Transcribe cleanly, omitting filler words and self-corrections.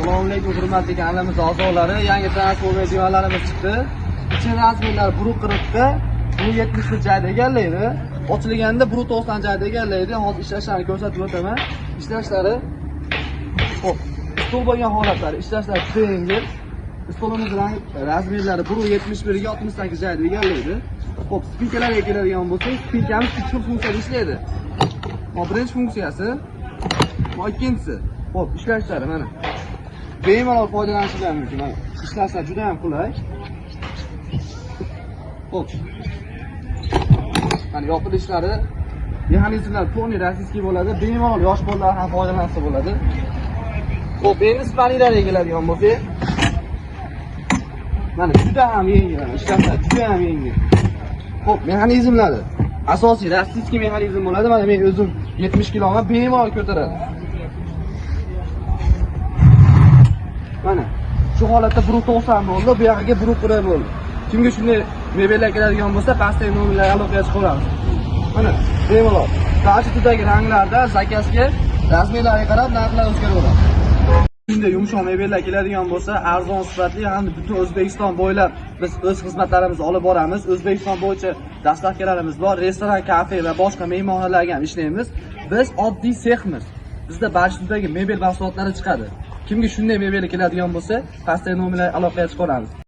Assalomu alaykum hurmatli kanalimiz a'zolari. Yangi transport videolarimiz chiqdi. Ichki razmerlar 1.40 ga, 1.70 joyda egallaydi. Ochilganda 1.90 joyda egallaydi. Hozir ishlashlarini ko'rsatib o'taman. Ishlashlari xo'p, stol bo'lgan holatlari, ishlashlari juda yengil. Stolimiz razmerlari 1.71 ga 68 joyda egallaydi. Xo'p, spinkalarga keladigan bo'lsak, spinkamiz ikki xil funksiyada ishlaydi. Birinchi funksiyasi, ikkinchisi. Xo'p, ishlashlari mana. Bemalol foydalanishingiz mumkin. Mana ishlashlar juda ham qulay. Xo'p. Mana yopilishlari, mexanizmlar to'liq rossiyskiy bo'ladi. Bemalol yosh bolalar ham foydalansa bo'ladi. Xo'p, endi spanillarga keladigan bo'lsak, mana juda ham yengil, ishlashlar juda ham yengil. Xo'p, mexanizmlari asosiy rossiyskiy mexanizm bo'ladi. Mana men o'zim 70 kiloga bemalol ko'taradi. Mana shu holatda 1.90 bo'ldi, bu yerga 1.40 bo'ldi. Kimga shunday mebellar keladigan bo'lsa, pastdagi nomerlarga aloqaga chiqaramiz. Mana bemalol. Tartibdagi ranglarda zakazga, razmerlarga qarab narxlar o'zgaraveradi. Shunday yumshoq mebellar keladigan bo'lsa, arzon sifatli hamda butun O'zbekiston bo'ylab biz o'z xizmatlarimizni olib boramiz. O'zbekiston bo'yicha dastavkalarimiz bor, restoran, kafe va boshqa mehmonxonalarga ham ishlaymiz. Biz oddiy sexmiz. Bizda barcha mebel mahsulotlari chiqadi. Kimga shunday mebel keladigan bo'lsa, pastdagi nomerlarga aloqaga chiqaramiz.